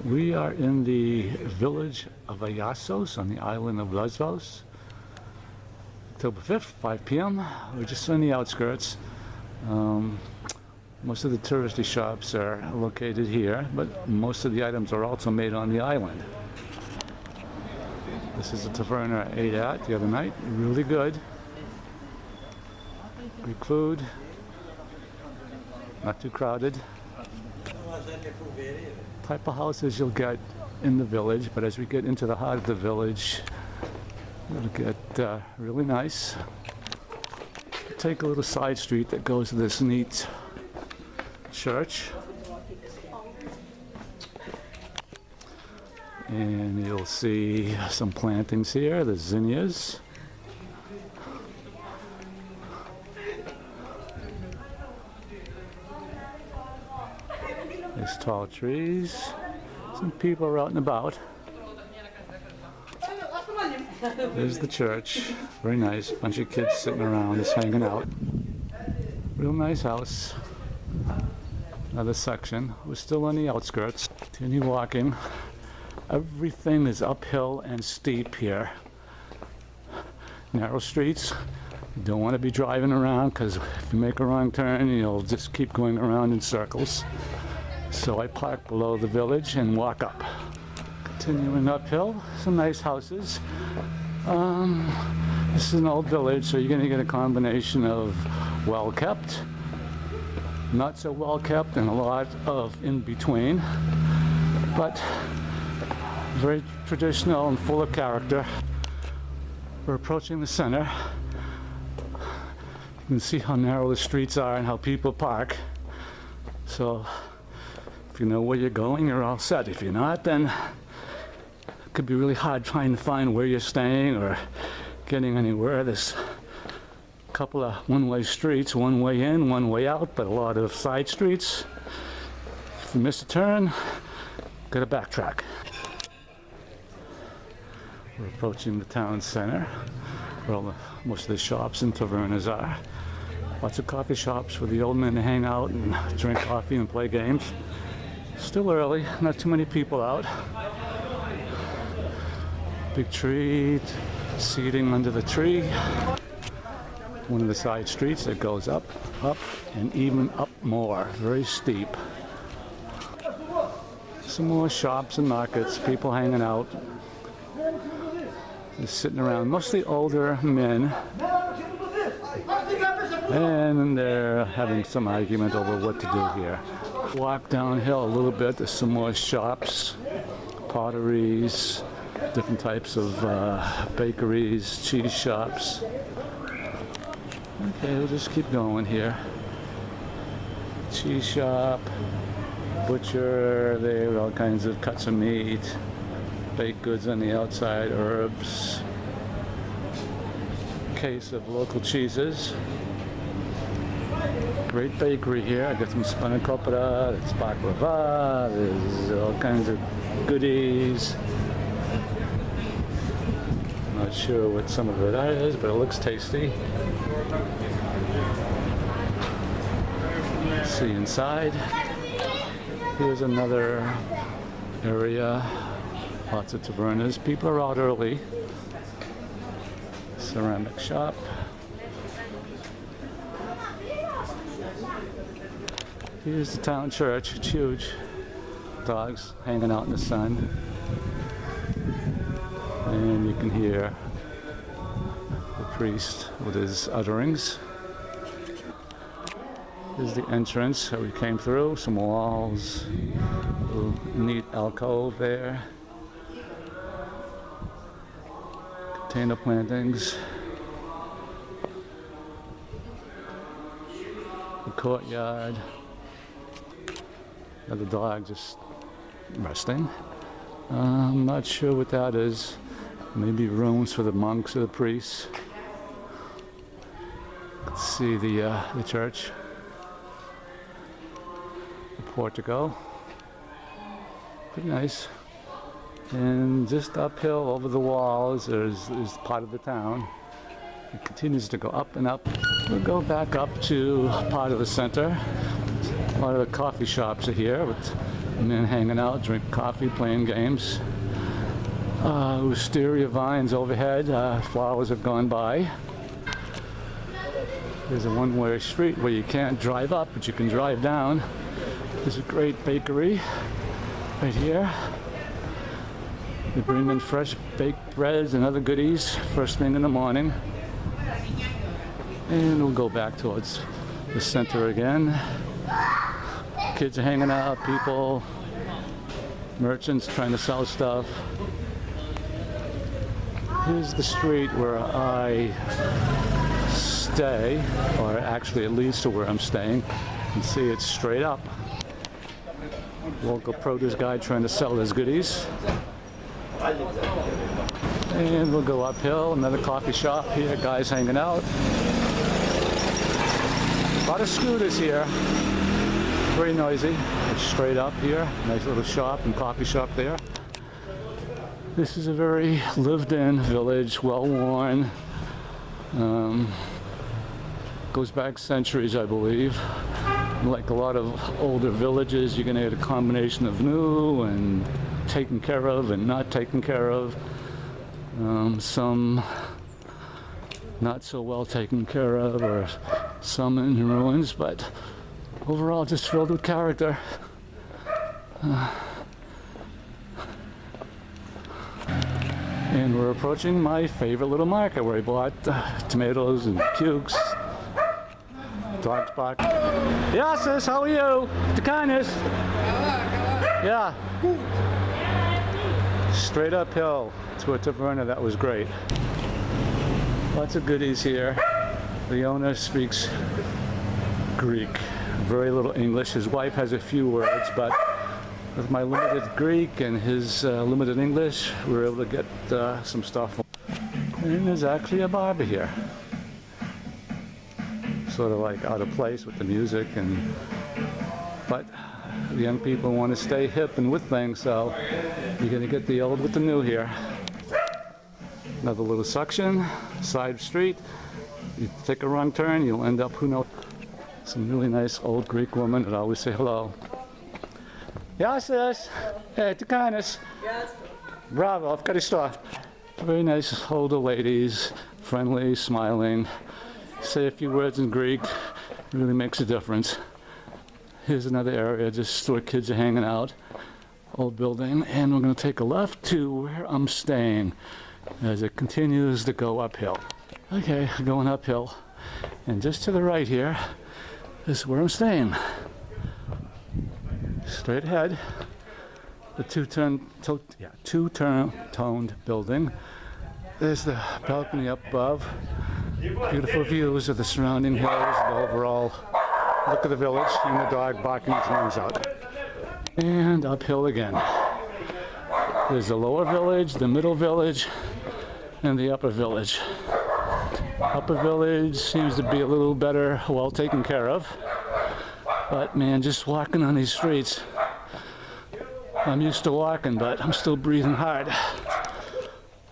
We are in the village of Agiasos on the island of Lesvos. October 5th, 5 p.m. We're just on the outskirts. Most of the touristy shops are located here, but most of the items are also made on the island. This is a taverna I ate at the other night. Really good. Greek food. Not too crowded. Type of houses you'll get in the village, but as we get into the heart of the village, it'll get really nice. Take a little side street that goes to this neat church, and you'll see some plantings here, the zinnias. There's tall trees. Some people are out and about. There's the church. Very nice. Bunch of kids sitting around, just hanging out. Real nice house. Another section. We're still on the outskirts. Continue walking. Everything is uphill and steep here. Narrow streets. You don't want to be driving around because if you make a wrong turn, you'll just keep going around in circles. So I park below the village and walk up. Continuing uphill, some nice houses. This is an old village, so you're going to get a combination of well kept, not so well kept, and a lot of in between. But very traditional and full of character. We're approaching the center. You can see how narrow the streets are and how people park. So if you know where you're going, you're all set. If you're not, then it could be really hard trying to find where you're staying or getting anywhere. There's a couple of one-way streets, one way in, one way out, but a lot of side streets. If you miss a turn, gotta backtrack. We're approaching the town center, where most of the shops and tavernas are. Lots of coffee shops for the old men to hang out and drink coffee and play games. Still early, not too many people out. Big tree, seating under the tree. One of the side streets that goes up, and even up more. Very steep. Some more shops and markets, people hanging out. Just sitting around, mostly older men. And they're having some argument over what to do here. Walk downhill a little bit, there's some more shops, potteries, different types of bakeries, cheese shops. Okay, we'll just keep going here. Cheese shop, butcher, there, all kinds of cuts of meat, baked goods on the outside, herbs, case of local cheeses. Great bakery here. I got some spanakopita, there's baklava, there's all kinds of goodies. Not sure what some of it is, but it looks tasty. See inside. Here's another area. Lots of tavernas. People are out early. Ceramic shop. Here's the town church. It's huge. Dogs hanging out in the sun. And you can hear the priest with his utterings. Here's the entrance that we came through. Some walls. A little neat alcove there. Container plantings. The courtyard. Another dog just resting. I'm not sure what that is. Maybe rooms for the monks or the priests. Let's see the church. The portico. Pretty nice. And just uphill over the walls is part of the town. It continues to go up and up. We'll go back up to part of the center. A lot of the coffee shops are here with men hanging out, drinking coffee, playing games. Wisteria vines overhead, flowers have gone by. There's a one-way street where you can't drive up, but you can drive down. There's a great bakery right here. They bring in fresh baked breads and other goodies first thing in the morning. And we'll go back towards the center again. Kids are hanging out, people, merchants trying to sell stuff. Here's the street where I stay, or actually it leads to where I'm staying. You can see it's straight up. Local produce guy trying to sell his goodies. And we'll go uphill, another coffee shop here, guys hanging out. A lot of scooters here, very noisy. It's straight up here, nice little shop and coffee shop there. This is a very lived-in village, well-worn. Goes back centuries, I believe. Like a lot of older villages, you're going to get a combination of new and taken care of and not taken care of. Some not so well taken care of, or some in ruins, but overall just filled with character. And we're approaching my favorite little market where I bought tomatoes and cukes. Dog's bark. Agiasos, how are you? The kindness. Yeah. Straight uphill to a taverna. That was great. Lots of goodies here. The owner speaks Greek. Very little English. His wife has a few words, but with my limited Greek and his limited English, we were able to get some stuff. And there's actually a barber here. Sort of like out of place with the music, but the young people want to stay hip and with things, so you're going to get the old with the new here. Another little section, side street. You take a wrong turn, you'll end up, who knows. Some really nice old Greek woman that always say hello. Agiasos, hey, the kindness. Yes. Bravo, I've got a start. Very nice older ladies, friendly, smiling. Say a few words in Greek, it really makes a difference. Here's another area just where kids are hanging out. Old building, and we're going to take a left to where I'm staying as it continues to go uphill. Okay, going uphill, and just to the right here is where I'm staying. Straight ahead, the two-toned building. There's the balcony up above. Beautiful views of the surrounding hills, the overall look of the village, and the dog barking his lungs out. And uphill again. There's the lower village, the middle village, and the upper village. Upper village seems to be a little better, well taken care of. But man, just walking on these streets, I'm used to walking, but I'm still breathing hard.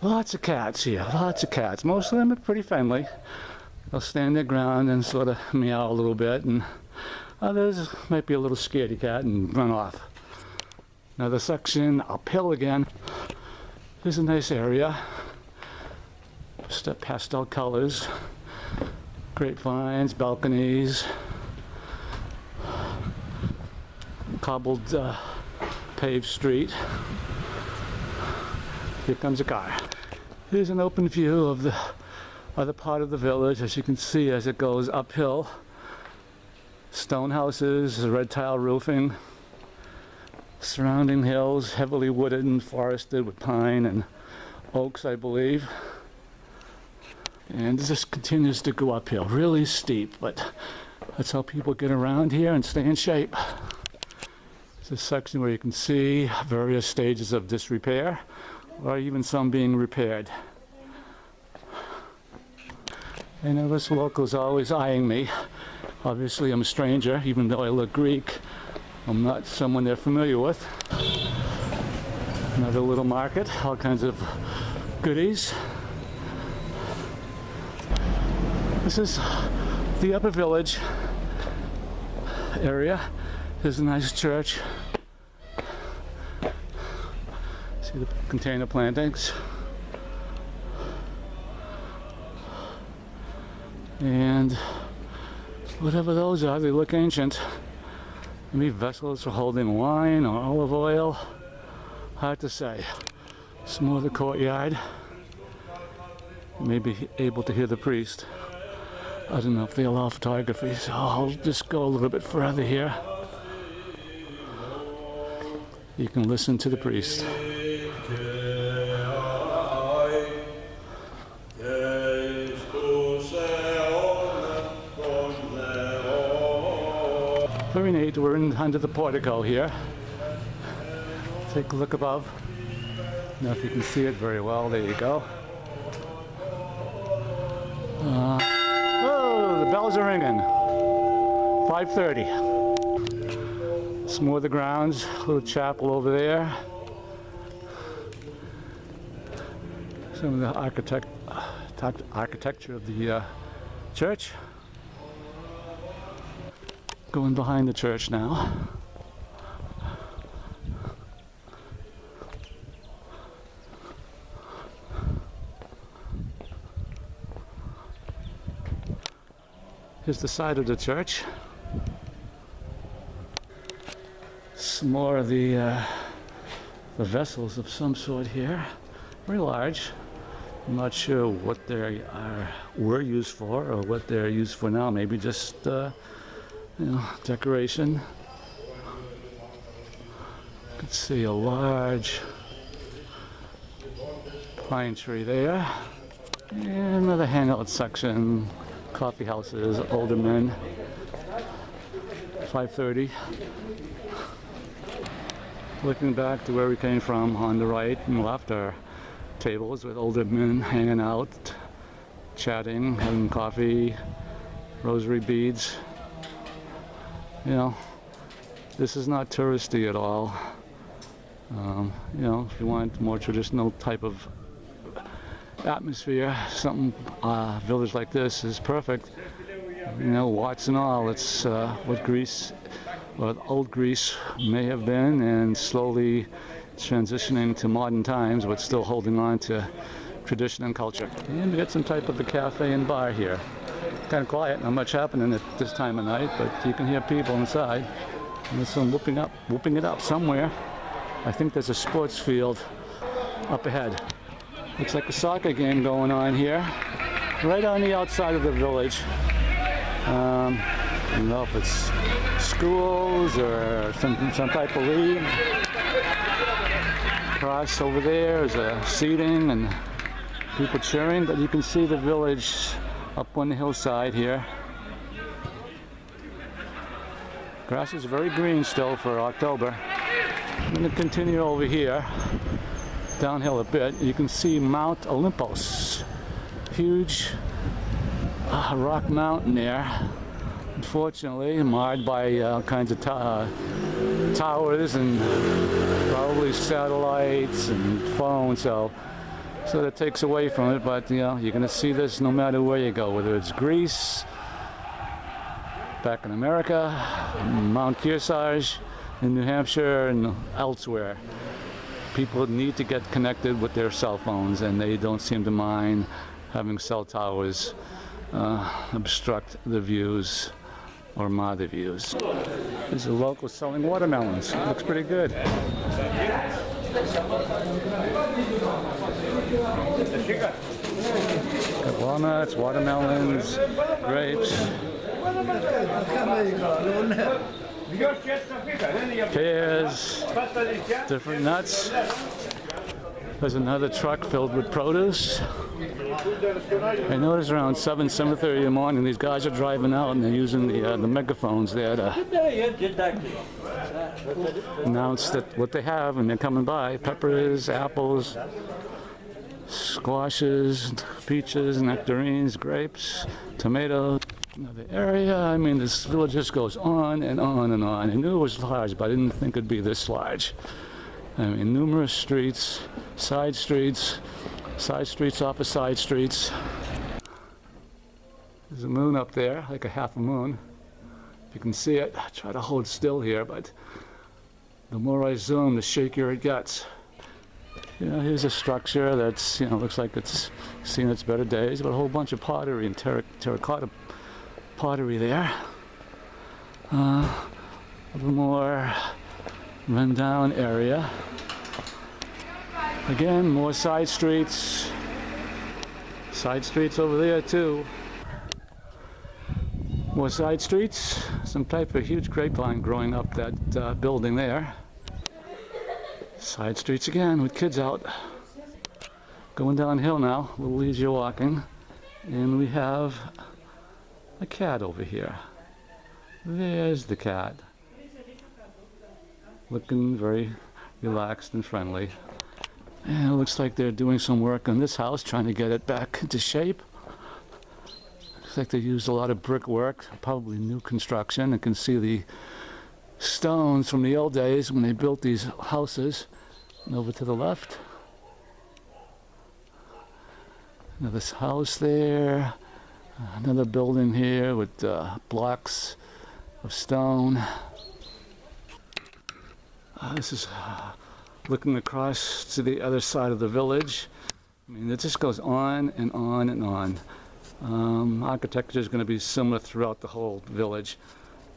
Lots of cats here, lots of cats. Most of them are pretty friendly. They'll stand their ground and sort of meow a little bit, and others might be a little scaredy cat and run off. Another section uphill again. Here's a nice area. Just pastel colors, grapevines, balconies, cobbled paved street. Here comes a car. Here's an open view of the other part of the village, as you can see as it goes uphill. Stone houses, red tile roofing, surrounding hills, heavily wooded and forested with pine and oaks, I believe. And this just continues to go uphill, really steep, but that's how people get around here and stay in shape. There's a section where you can see various stages of disrepair, or even some being repaired. I know this local's always eyeing me. Obviously I'm a stranger, even though I look Greek. I'm not someone they're familiar with. Another little market, all kinds of goodies. This is the upper village area. Here's a nice church. See the container plantings. And whatever those are, they look ancient. Maybe vessels for holding wine or olive oil. Hard to say. Some more of the courtyard. Maybe able to hear the priest. I don't know if they allow photography, so I'll just go a little bit further here. You can listen to the priest. Very neat. We're under the portico here. Take a look above. I don't know if you can see it very well. There you go. Oh, the bells are ringing. 5:30. Some more of the grounds. A little chapel over there. Some of the architecture of the church. Going behind the church now. Here's the side of the church. Some more of the vessels of some sort here. Very large. I'm not sure what they were used for or what they're used for now. Maybe just decoration. You can see a large pine tree there. And another hangout section. Coffee houses, older men. 5:30. Looking back to where we came from, on the right and left are tables with older men hanging out, chatting, having coffee, rosary beads. You know, this is not touristy at all. If you want more traditional type of atmosphere, something village like this is perfect. Warts and all. It's what Greece, what old Greece may have been, and slowly transitioning to modern times, but still holding on to tradition and culture. And we got some type of a cafe and bar here. Kind of quiet, not much happening at this time of night, but you can hear people inside. And there's some whooping it up somewhere. I think there's a sports field up ahead. Looks like a soccer game going on here, right on the outside of the village. I don't know if it's schools or some type of league. Across over there is a seating and people cheering, but you can see the village up on the hillside here. Grass is very green still for October. I'm going to continue over here, downhill a bit. You can see Mount Olympus, huge rock mountain there. Unfortunately, marred by all kinds of towers and probably satellites and phones, so that takes away from it. But you're going to see this no matter where you go, whether it's Greece, back in America, Mount Kearsarge in New Hampshire, and elsewhere. People need to get connected with their cell phones, and they don't seem to mind having cell towers obstruct the views or mar the views. There's a local selling watermelons. Looks pretty good. Got walnuts, watermelons, grapes, pears, different nuts. There's another truck filled with produce. I noticed around 7:30 in the morning, these guys are driving out and they're using the megaphones there to announce that what they have, and they're coming by: peppers, apples, squashes, peaches, nectarines, grapes, tomatoes. Another area. I mean, this village just goes on and on and on. I knew it was large, but I didn't think it'd be this large. I mean, numerous streets, side streets off of side streets. There's a moon up there, like a half a moon. If you can see it, I try to hold still here, but the more I zoom, the shakier it gets. You know, here's a structure that's, you know, looks like it's seen its better days, but a whole bunch of pottery and terracotta pottery there. A little more rundown area. Again, more side streets. Side streets over there too. More side streets. Some type of huge grapevine growing up that building there. Side streets again with kids out. Going downhill now, a little easier walking. And we have a cat over here. There's the cat. Looking very relaxed and friendly. And it looks like they're doing some work on this house, trying to get it back into shape. Looks like they used a lot of brickwork, probably new construction. You can see the stones from the old days when they built these houses. And over to the left, another house there, another building here with blocks of stone. This is looking across to the other side of the village. I mean, it just goes on and on and on. Architecture is going to be similar throughout the whole village,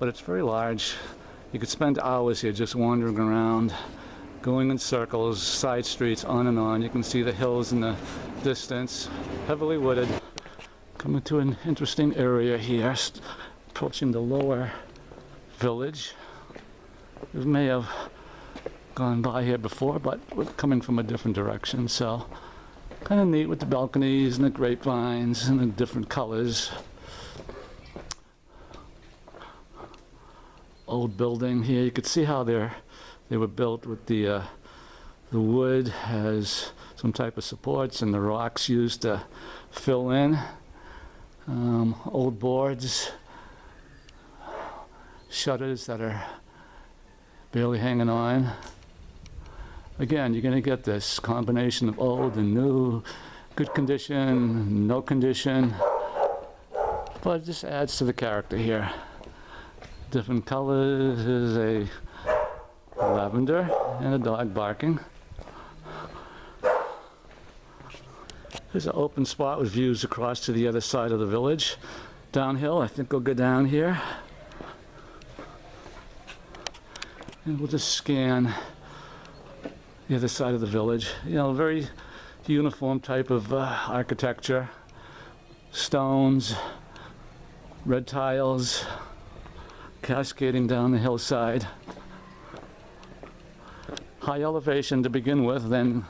but it's very large. You could spend hours here just wandering around, going in circles, side streets, on and on. You can see the hills in the distance, heavily wooded. Coming to an interesting area here, approaching the lower village. We may have gone by here before, but we're coming from a different direction, so kind of neat with the balconies and the grapevines and the different colors. Old building here. You could see how they were built with the wood has some type of supports and the rocks used to fill in. Old boards, shutters that are barely hanging on. Again, you're going to get this combination of old and new, good condition, no condition, but it just adds to the character here. Different colors. Is a lavender and a dog barking. There's an open spot with views across to the other side of the village. Downhill, I think we'll go down here. And we'll just scan the other side of the village. You know, very uniform type of architecture. Stones, red tiles, cascading down the hillside. High elevation to begin with, then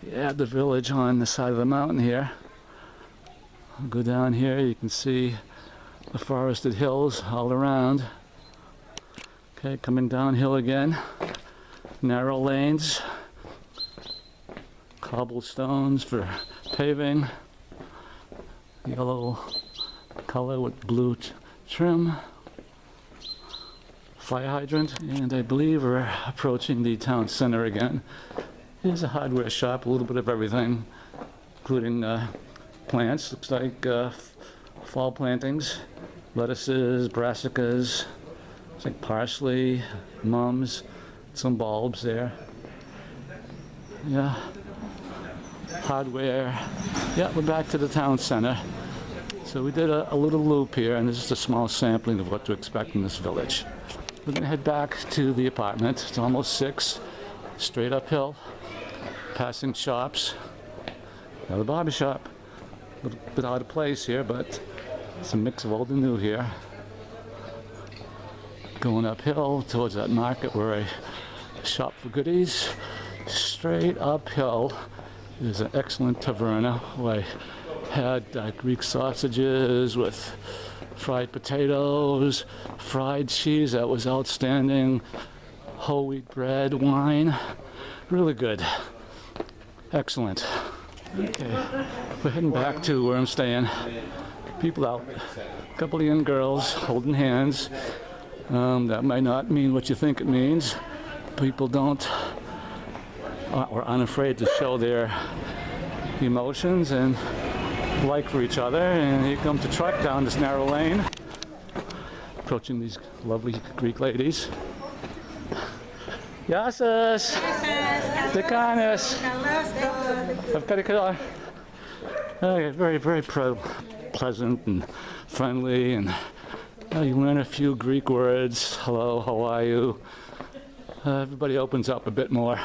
you add the village on the side of the mountain here. I'll go down here, you can see the forested hills all around. Okay, coming downhill again. Narrow lanes, cobblestones for paving, yellow color with blue trim. Fire hydrant, and I believe we're approaching the town center again. Here's a hardware shop, a little bit of everything, including plants. Looks like fall plantings, lettuces, brassicas, it's like parsley, mums, some bulbs there. Yeah, hardware. Yeah, we're back to the town center. So we did a little loop here, and this is a small sampling of what to expect in this village. We're going to head back to the apartment. It's almost 6, straight uphill, passing shops. Another barber shop. A little bit out of place here, but it's a mix of old and new here. Going uphill towards that market where I shop for goodies. Straight uphill is an excellent taverna where I had Greek sausages with fried potatoes, fried cheese that was outstanding, whole wheat bread, wine, really good, excellent. Okay, we're heading back to where I'm staying. People out, a couple of young girls holding hands. That might not mean what you think it means. People don't or unafraid to show their emotions and like for each other. And here comes a truck down this narrow lane. approaching these lovely Greek ladies. Agiasos! Dekanis! Very, very pleasant and friendly, and you learn a few Greek words. Hello, how are you? Everybody opens up a bit more.